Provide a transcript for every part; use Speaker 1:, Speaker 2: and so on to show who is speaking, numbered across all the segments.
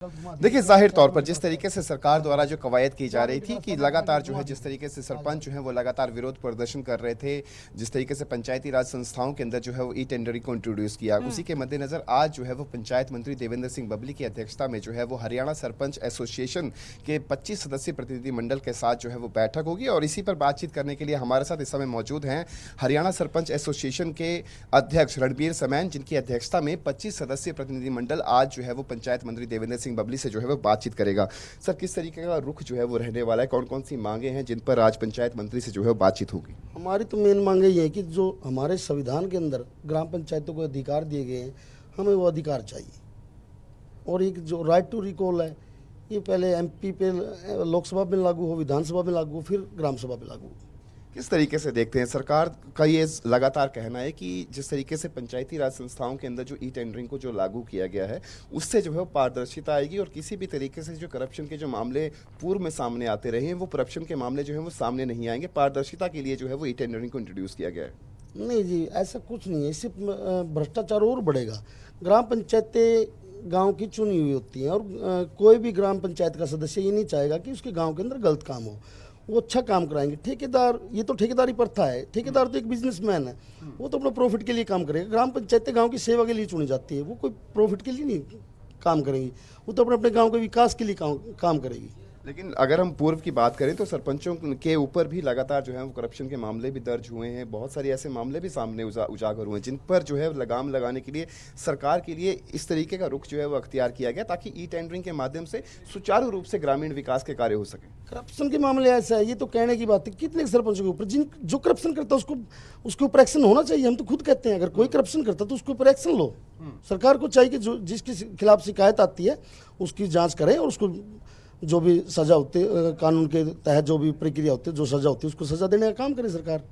Speaker 1: देखिए, जाहिर तौर पर जिस तरीके से सरकार द्वारा जो कवायद की जा रही थी कि लगातार जो है जिस तरीके से सरपंच जो है वो लगातार विरोध प्रदर्शन कर रहे थे, जिस तरीके से पंचायती राज संस्थाओं के अंदर जो है वो ई टेंडरिंग को इंट्रोड्यूस किया, उसी के मद्देनजर आज जो है वो पंचायत मंत्री देवेंद्र सिंह बबली की अध्यक्षता में जो है वो हरियाणा सरपंच एसोसिएशन के 25 सदस्यीय प्रतिनिधिमंडल के साथ जो है वो बैठक होगी। और इसी पर बातचीत करने के लिए हमारे साथ इस समय मौजूद हैं हरियाणा सरपंच एसोसिएशन के अध्यक्ष रणबीर समैन, जिनकी अध्यक्षता में 25 सदस्यीय प्रतिनिधिमंडल आज जो है वो पंचायत मंत्री देवेंद्र सिंह बबली से जो है वो बातचीत करेगा। सर, किस तरीके का रुख जो है वो रहने वाला है, कौन कौन सी मांगे हैं जिन पर आज पंचायत मंत्री से जो है वो बातचीत होगी?
Speaker 2: हमारी तो मेन मांग ये है कि जो हमारे संविधान के अंदर ग्राम पंचायतों को अधिकार दिए गए हैं, हमें वो अधिकार चाहिए। और एक जो राइट टू रिकॉल है, ये पहले एमपी पे लोकसभा में लागू हो, विधानसभा में लागू हो, फिर ग्राम सभा में लागू हो।
Speaker 1: किस तरीके से देखते हैं? सरकार का ये लगातार कहना है कि जिस तरीके से पंचायती राज संस्थाओं के अंदर जो ई टेंडरिंग को जो लागू किया गया है, उससे जो है पारदर्शिता आएगी और किसी भी तरीके से जो करप्शन के जो मामले पूर्व में सामने आते रहे हैं, वो करप्शन के मामले जो है वो सामने नहीं आएंगे। पारदर्शिता के लिए जो है वो ई टेंडरिंग को इंट्रोड्यूस किया गया है।
Speaker 2: नहीं जी, ऐसा कुछ नहीं है। इससे भ्रष्टाचार और बढ़ेगा। ग्राम पंचायतें गांव की चुनी हुई होती हैं और कोई भी ग्राम पंचायत का सदस्य ये नहीं चाहेगा कि उसके गांव के अंदर गलत काम हो। वो अच्छा काम कराएंगे। ठेकेदार, ये तो ठेकेदारी प्रथा है। ठेकेदार तो एक बिजनेसमैन है, वो तो अपना प्रॉफिट के लिए काम करेगा। ग्राम पंचायतें गांव की सेवा के लिए चुनी जाती है, वो कोई प्रॉफिट के लिए नहीं काम करेंगी, वो तो अपने अपने गांव के विकास के लिए काम करेगी।
Speaker 1: लेकिन अगर हम पूर्व की बात करें तो सरपंचों के ऊपर भी लगातार जो है वो करप्शन के मामले भी दर्ज हुए हैं। बहुत सारे ऐसे मामले भी सामने उजागर हुए हैं जिन पर जो है लगाम लगाने के लिए सरकार के लिए इस तरीके का रुख जो है वो अख्तियार किया गया ताकि ई टेंडरिंग के माध्यम से सुचारू रूप से ग्रामीण विकास के कार्य हो सके।
Speaker 2: करप्शन के मामले ऐसा है, ये तो कहने की बात है। कितने सरपंचों के ऊपर जो करप्शन करता है उसके ऊपर एक्शन होना चाहिए। हम तो खुद कहते हैं, अगर कोई करप्शन करता है तो उसके ऊपर एक्शन लो। सरकार को चाहिए कि जो जिसके खिलाफ शिकायत आती है उसकी जाँच करें और उसको जो भी सजा होती है, कानून के तहत जो भी प्रक्रिया होती है, जो सजा होती है, उसको सजा देने का काम करे सरकार।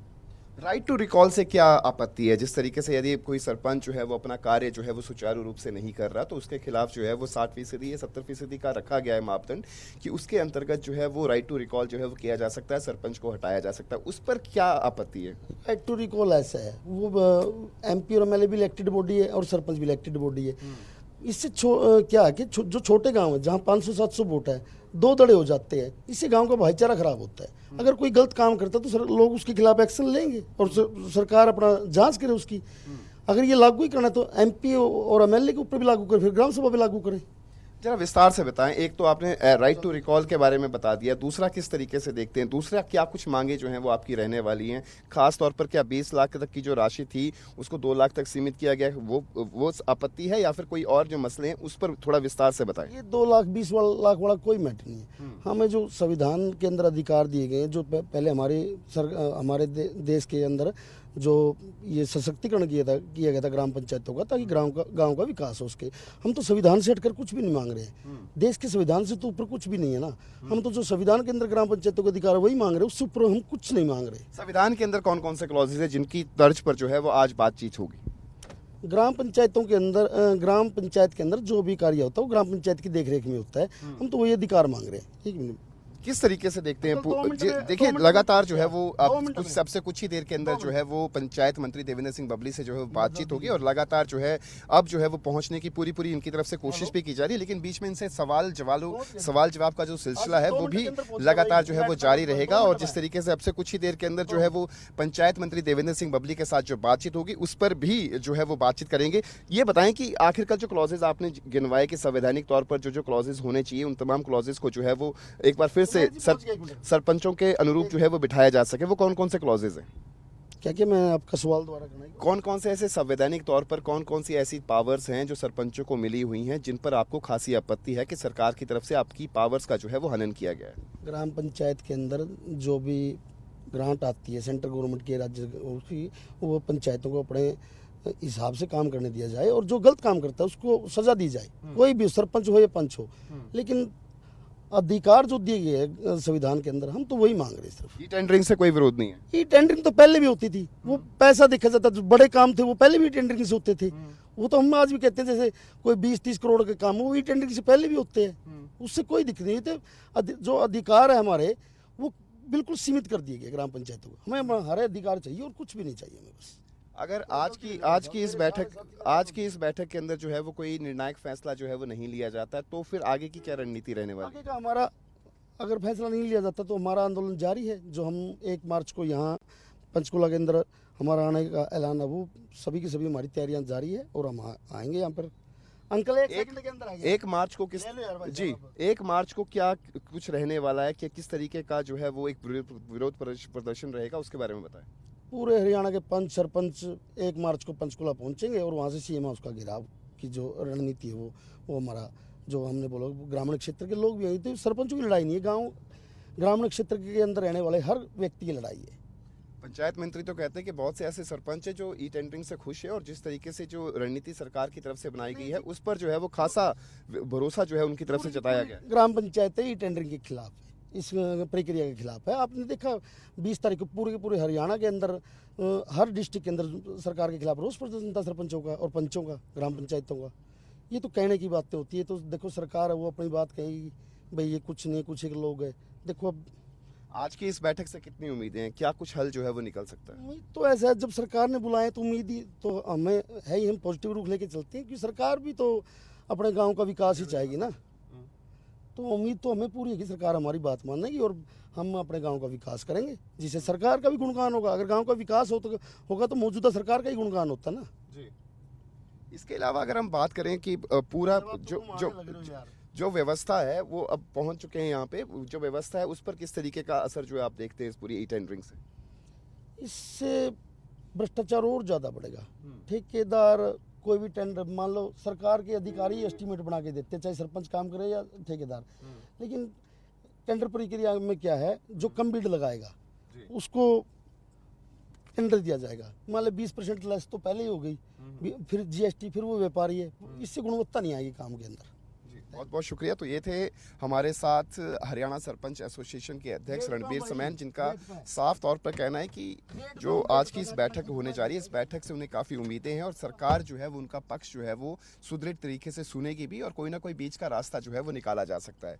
Speaker 1: राइट टू रिकॉल से क्या आपत्ति है? जिस तरीके से यदि कोई सरपंच जो है वो अपना कार्य जो है वो सुचारू रूप से नहीं कर रहा तो उसके खिलाफ जो है वो 60% या 70% का रखा गया है मापदंड कि उसके अंतर्गत जो है वो राइट टू रिकॉल जो है वो किया जा सकता है, सरपंच को हटाया जा सकता है। उस पर क्या आपत्ति है?
Speaker 2: राइट टू रिकॉल ऐसा है, वो एमपी और एमएलए भी इलेक्टेड बॉडी है और सरपंच भी इलेक्टेड बॉडी है। इससे क्या है कि जो छोटे गांव है जहां 500-700 वोट है, दो दड़े हो जाते हैं। इससे गांव का भाईचारा खराब होता है। अगर कोई गलत काम करता है तो लोग उसके खिलाफ एक्शन लेंगे और सरकार अपना जांच करे उसकी। अगर ये लागू ही करना है तो एमपी और एमएलए के ऊपर भी लागू करे, फिर ग्राम सभा भी लागू करें।
Speaker 1: जरा विस्तार से बताएं। एक तो आपने राइट टू रिकॉल के बारे में बता दिया, दूसरा किस तरीके से देखते हैं? दूसरा क्या कुछ मांगे जो हैं वो आपकी रहने वाली हैं? खास तौर पर क्या 20 लाख तक की जो राशि थी उसको 2 लाख तक सीमित किया गया है, वो आपत्ति है या फिर कोई और जो मसले हैं उस पर थोड़ा विस्तार से बताएं।
Speaker 2: ये 2 लाख 20 लाख वाला कोई मैटर नहीं है। हमें जो संविधान के अंदर अधिकार दिए गए हैं, जो पहले हमारे देश के अंदर जो ये सशक्तिकरण किया गया था ग्राम पंचायतों का, ताकि गांव का विकास हो उसके। हम तो संविधान से हटकर कुछ भी नहीं मांग रहे हैं। देश के संविधान से तो ऊपर कुछ भी नहीं है ना। हम तो जो संविधान के अंदर ग्राम पंचायतों का अधिकार वही मांग रहे हैं, उससे ऊपर हम कुछ नहीं मांग रहे।
Speaker 1: संविधान के अंदर कौन कौन से क्लॉजेज है जिनकी तर्ज पर जो है वो आज बातचीत होगी?
Speaker 2: ग्राम पंचायतों के अंदर, ग्राम पंचायत के अंदर जो भी कार्य होता है वो ग्राम पंचायत की देखरेख में होता है। हम तो वही अधिकार मांग रहे हैं। ठीक,
Speaker 1: किस तरीके से देखते हैं? देखिए, लगातार जो है वो अब सबसे कुछ ही देर के अंदर जो है वो पंचायत मंत्री देवेंद्र सिंह बबली से जो है बातचीत होगी और लगातार जो है अब जो है वो पहुंचने की पूरी इनकी तरफ से कोशिश भी की जा रही है। लेकिन बीच में इनसे सवाल जवाब का जो सिलसिला है वो भी लगातार जो है वो जारी रहेगा। और जिस तरीके से अब से कुछ ही देर के अंदर जो है वो पंचायत मंत्री देवेंद्र सिंह बबली के साथ जो बातचीत होगी उस पर भी जो है वो बातचीत करेंगे। ये बताएं कि आखिरकार जो क्लॉजेज आपने गिनवाए कि संवैधानिक तौर पर जो क्लॉजेज होने चाहिए, उन तमाम क्लॉजेज को जो है वो एक बार फिर से सरपंचों के अनुरूप जो है वो बिठाया जा सके, वो कौन कौन से क्लॉजेज हैं?
Speaker 2: क्या मैं आपका सवाल दोबारा करना?
Speaker 1: कौन कौन से ऐसे संवैधानिक तौर पर कौन कौन सी ऐसी पावर्स हैं जो सरपंचों को मिली हुई हैं जिन पर आपको खासी आपत्ति है कि सरकार की तरफ से आपकी पावर्स का जो है वो हनन किया गया है?
Speaker 2: ग्राम पंचायत के अंदर जो भी ग्रांट आती है सेंट्रल गवर्नमेंट की, राज्य की, वो पंचायतों को अपने हिसाब से काम करने दिया जाए और जो गलत काम करता है उसको सजा दी जाए। कोई भी सरपंच हो या पंच हो, लेकिन अधिकार जो दिए गए हैं संविधान के अंदर, हम तो वही मांग रहे हैं। सिर्फ
Speaker 1: ई टेंडरिंग से कोई विरोध नहीं है।
Speaker 2: ई टेंडरिंग तो पहले भी होती थी, वो पैसा देखा जाता, जो बड़े काम थे वो पहले भी टेंडरिंग से होते थे। वो तो हम आज भी कहते हैं, जैसे कोई 20-30 करोड़ के काम वो ई टेंडरिंग से पहले भी होते हैं, उससे कोई दिक्कत नहीं। तो जो अधिकार है हमारे, वो बिल्कुल सीमित कर दिए गए ग्राम पंचायतों को। हमें हमारे अधिकार चाहिए और कुछ भी नहीं चाहिए हमें। बस
Speaker 1: अगर आज की इस बैठक के अंदर जो है वो कोई निर्णायक फैसला जो है वो नहीं लिया जाता, तो फिर आगे की क्या रणनीति रहने वाली है?
Speaker 2: आगे का हमारा अगर फैसला नहीं लिया जाता तो हमारा आंदोलन जारी है। जो हम 1 मार्च को यहाँ पंचकुला के अंदर हमारा आने का ऐलान है, वो सभी की सभी हमारी तैयारियां जारी है और हम आएंगे यहाँ पर। अंकल एक सेकंड के अंदर आएंगे।
Speaker 1: 1 मार्च को किस
Speaker 2: ले लो यार भाई
Speaker 1: जी
Speaker 2: जवाब।
Speaker 1: 1 मार्च को क्या कुछ रहने वाला है कि किस तरीके का जो है वो एक विरोध प्रदर्शन रहेगा, उसके बारे में बताएं।
Speaker 2: पूरे हरियाणा के पंच सरपंच 1 मार्च को पंचकुला पहुंचेंगे और वहाँ से सीएम हाउस का घेराव की जो रणनीति है वो हमारा जो हमने बोला ग्रामीण क्षेत्र के लोग भी हैं। तो सरपंचों की लड़ाई नहीं है, गाँव ग्रामीण क्षेत्र के अंदर रहने वाले हर व्यक्ति की लड़ाई है।
Speaker 1: पंचायत मंत्री तो कहते हैं कि बहुत से ऐसे सरपंच हैं जो ई टेंडरिंग से खुश है और जिस तरीके से जो रणनीति सरकार की तरफ से बनाई गई है उस पर जो है वो खासा भरोसा जो है उनकी तरफ से जताया गया है।
Speaker 2: ग्राम पंचायतें ई टेंडरिंग के खिलाफ है, इस प्रक्रिया के खिलाफ है। आपने देखा 20 तारीख को पूरे के पूरे हरियाणा के अंदर हर डिस्ट्रिक्ट के अंदर सरकार के खिलाफ रोष प्रदर्शन था सरपंचों का और पंचों का, ग्राम पंचायतों का। ये तो कहने की बातें होती है। तो देखो सरकार है वो अपनी बात कहेगी, भाई ये कुछ नहीं, कुछ एक लोग है। देखो अब
Speaker 1: आज की इस बैठक से कितनी उम्मीदें हैं, क्या कुछ हल जो है वो निकल सकता है?
Speaker 2: उम्मीद तो ऐसा है, जब सरकार ने बुलाए तो उम्मीद ही तो हमें है ही। हम पॉजिटिव रुख लेके चलते हैं क्योंकि सरकार भी तो अपने गांव का विकास ही चाहेगी ना। तो उम्मीद तो हमें पूरी है कि सरकार हमारी बात मानेगी और हम अपने गांव का विकास करेंगे, जिससे सरकार का भी गुणगान होगा। अगर गांव का विकास होगा तो मौजूदा सरकार का ही गुणगान होता ना
Speaker 1: जी। इसके अलावा अगर हम बात करें कि पूरा जो व्यवस्था है वो अब पहुंच चुके हैं यहाँ पे, जो व्यवस्था है उस पर किस तरीके का असर जो है आप देखते हैं इस पूरी ई टेंडरिंग से?
Speaker 2: इससे भ्रष्टाचार और ज़्यादा बढ़ेगा। ठेकेदार कोई भी टेंडर, मान लो सरकार के अधिकारी एस्टीमेट बना के देते हैं, चाहे सरपंच काम करे या ठेकेदार। लेकिन टेंडर प्रक्रिया में क्या है, जो कम बिड लगाएगा उसको टेंडर दिया जाएगा। मान लो 20% लेस तो पहले ही हो गई, फिर जीएसटी, फिर वो व्यापारी है, इससे गुणवत्ता नहीं आएगी काम के अंदर।
Speaker 1: बहुत बहुत शुक्रिया। तो ये थे हमारे साथ हरियाणा सरपंच एसोसिएशन के अध्यक्ष रणबीर समैन, जिनका साफ तौर पर कहना है कि जो आज की इस बैठक होने जा रही है, इस बैठक से उन्हें काफ़ी उम्मीदें हैं और सरकार जो है वो उनका पक्ष जो है वो सुदृढ़ तरीके से सुनेगी भी और कोई ना कोई बीच का रास्ता जो है वो निकाला जा सकता है।